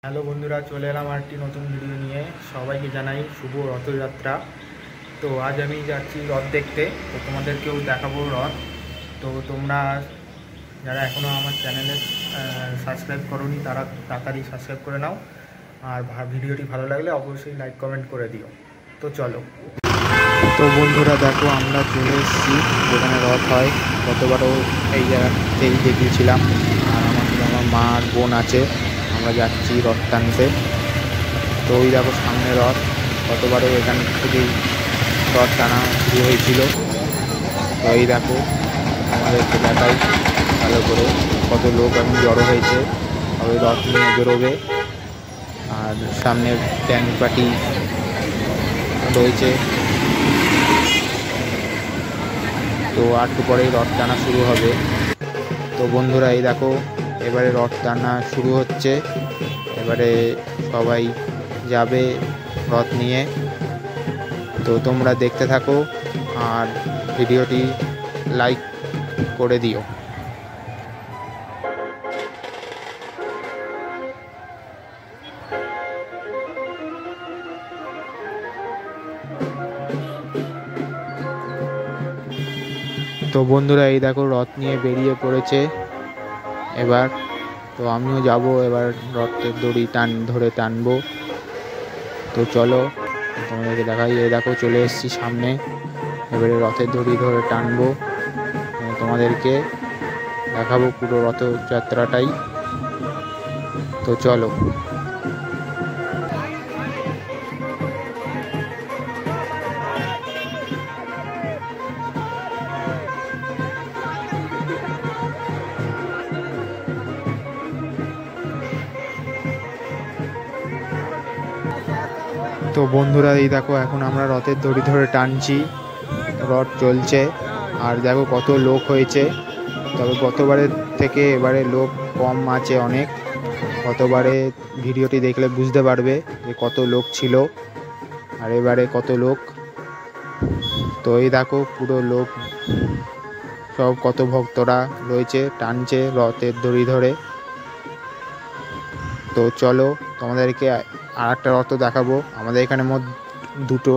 Hello বন্ধুরা, চলে এলাম আরেকটি নতুন ভিডিও নিয়ে। সবাইকে জানাই শুভ রথযাত্রা। তো আজ আমি যাচ্ছি রথ দেখতে, তো তোমাদেরকেও দেখাবো রথ। তো তোমরা যারা এখনও আমার চ্যানেলে সাবস্ক্রাইব করোনি তারা তাড়াতাড়ি সাবস্ক্রাইব করে নাও, আর ভিডিওটি ভালো লাগলে অবশ্যই লাইক কমেন্ট করে দিও। তো চলো। তো বন্ধুরা দেখো, আমরা চলে এসেছি যেখানে রথ হয়। গতবারও এই জায়গাতেই দেখিয়েছিলাম, আর আমার মা আর বোন আছে, আমরা যাচ্ছি রথ টানতে। তো ওই দেখো সামনে রথ, গতবারও এখান থেকেই রথ টানা শুরু হয়েছিল। তো এই দেখো আমাদেরকে দেখাই ভালো করে কত লোক এখন জড়ো হয়েছে, ওই রথ নিয়ে বেরোবে। আর সামনে ট্যাঙ্ক পার্টি রয়েছে। তো আর একটু পরেই রথ টানা শুরু হবে। তো বন্ধুরা এই দেখো এবারে রথ টানা শুরু হচ্ছে। এবারে সবাই যাবে রথ নিয়ে। তো তোমরা দেখতে থাকো আর ভিডিওটি লাইক করে দিও। তো বন্ধুরা এই দেখো রথ নিয়ে বেরিয়ে পড়েছে এবার। তো আমিও যাব এবার, রথের দড়ি ধরে টানবো। তো চলো তোমাদেরকে দেখাই। এই দেখো চলে এসেছি সামনে, এবারে রথের দড়ি ধরে টানবো, তোমাদেরকে দেখাবো পুরো রথযাত্রাটাই। তো চলো। তো বন্ধুরা এই দেখো এখন আমরা রথের দড়ি ধরে টানছি, রথ চলছে। আর দেখো কত লোক হয়েছে, তবে গতবারের থেকে এবারে লোক কম আছে অনেক। গতবারে ভিডিওটি দেখলে বুঝতে পারবে যে কত লোক ছিল আর এবারে কত লোক। তো এই দেখো পুরো লোক সব কত ভক্তরা রয়েছে, টানছে রথের দড়ি ধরে। তো চলো তোমাদেরকে আর একটা রথ দেখাবো। আমাদের এখানে মোট দুটো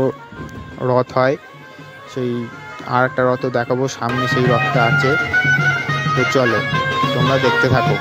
রথ হয়, সেই আর একটা রথ দেখাবো, সামনে সেই রথটা আছে। তো চলো তোমরা দেখতে থাকো।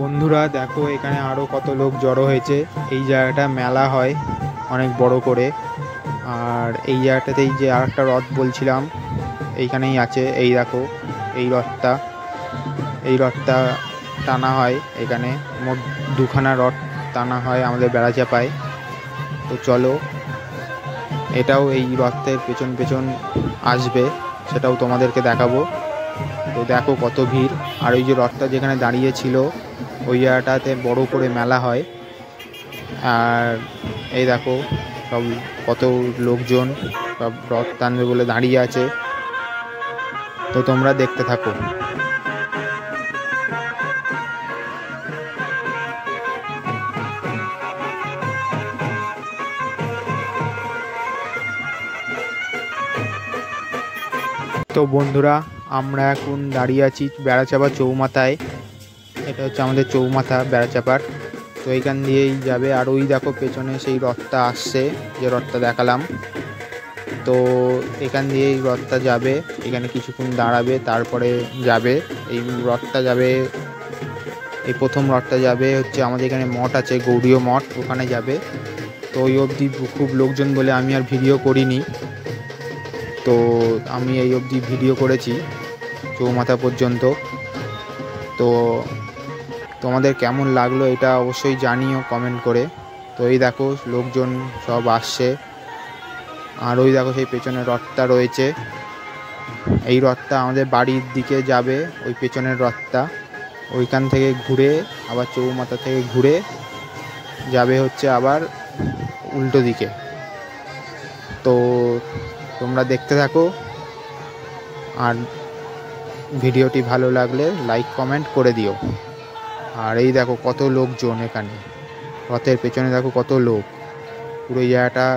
বন্ধুরা দেখো এখানে আরও কত লোক জড়ো হয়েছে। এই জায়গাটা মেলা হয় অনেক বড় করে। আর এই জায়গাটাতেই যে আর একটা রথ বলছিলাম এইখানেই আছে। এই দেখো এই রথটা টানা হয় এখানে। মোট দুখানা রথ টানা হয় আমাদের বেড়াচাপায়। তো চলো এটাও এই রথের পেছন পেছন আসবে, সেটাও তোমাদেরকে দেখাবো। তো দেখো কত ভিড়। আর ওই যে রথটা যেখানে দাঁড়িয়ে ছিল ওই জায়গাটাতে বড় করে মেলা হয়। আর এই দেখো সব কত লোকজন সব রথ টানবে বলে দাঁড়িয়ে আছে। তো তোমরা দেখতে থাকো। তো বন্ধুরা, আমরা এখন দাঁড়িয়ে আছি বেড়াচাপা চৌমাথায়। এটা হচ্ছে আমাদের চৌমাথা বেড়াচাপার। তো এইখান দিয়েই যাবে। আর ওই দেখো পেছনে সেই রথটা আসছে, যে রথটা দেখালাম। তো এখান দিয়েই রথটা যাবে, এখানে কিছুক্ষণ দাঁড়াবে, তারপরে যাবে। এই রথটা যাবে, এই প্রথম রথটা যাবে হচ্ছে আমাদের এখানে মঠ আছে, গৌড়ীয় মঠ, ওখানে যাবে। তো ওই অবধি খুব লোকজন বলে আমি আর ভিডিও করিনি। তো আমি এই অবধি ভিডিও করেছি চৌমাথা পর্যন্ত। তো তোমাদের কেমন লাগলো এটা অবশ্যই জানিও কমেন্ট করে। তো এই দেখো লোকজন সব আসছে। আর ওই দেখো সেই পেছনে রথটা রয়েছে, এই রথটা আমাদের বাড়ির দিকে যাবে। ওই পেছনের রথটা ওইখান থেকে ঘুরে আবার চৌমাথা থেকে ঘুরে যাবে হচ্ছে আবার উল্টো দিকে। তো তোমরা দেখতে থাকো। আর ভিডিওটি ভালো লাগলে লাইক কমেন্ট করে দিও। আর এই দেখো কত লোকজন এখানে, রথের পেছনে দেখো কত লোক। পুরো জায়গাটা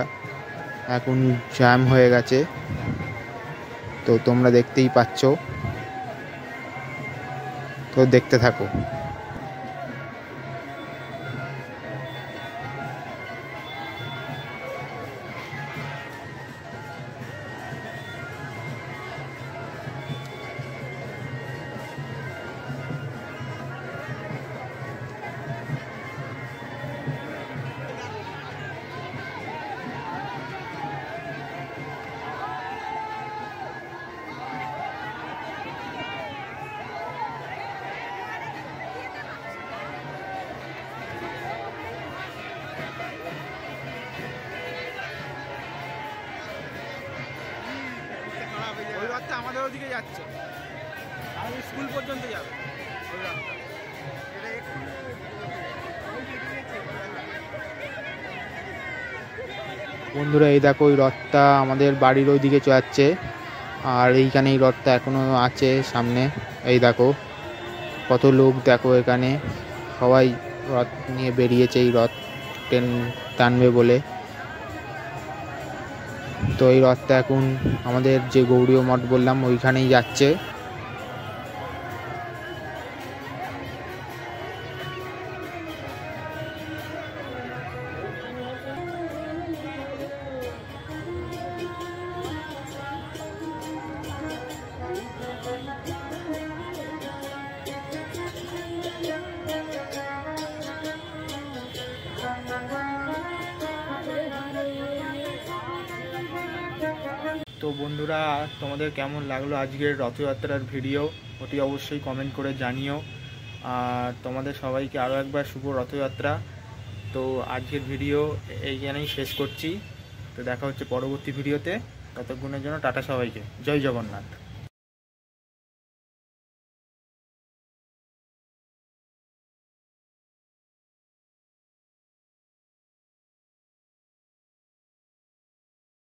এখন জ্যাম হয়ে গেছে। তো তোমরা দেখতেই পাচ্ছ। তো দেখতে থাকো। ওই রথটা আমাদের ওদিকে যাচ্ছে, আমাদের স্কুল পর্যন্ত যাবে ওই রথটা। বন্ধুরা এই দেখো ওই রথটা আমাদের বাড়ির ওইদিকে যাচ্ছে। আর এইখানে এই রথটা এখনো আছে সামনে। এই দেখো কত লোক, দেখো এখানে সবাই রথ নিয়ে বেরিয়েছে এই রথ টানবে বলে। তো এই রথটা এখন আমাদের যে গৌড়ীয় মঠ বললাম ওইখানেই যাচ্ছে। তো বন্ধুরা, তোমাদের কেমন লাগলো আজকের রথযাত্রার ভিডিও, ওটি অবশ্যই কমেন্ট করে জানিও। আর তোমাদের সবাইকে আরও একবার শুভ রথযাত্রা। তো আজকের ভিডিও এইখানেই শেষ করছি। তো দেখা হচ্ছে পরবর্তী ভিডিওতে। ততক্ষণের জন্য টাটা সবাইকে। জয় জগন্নাথ।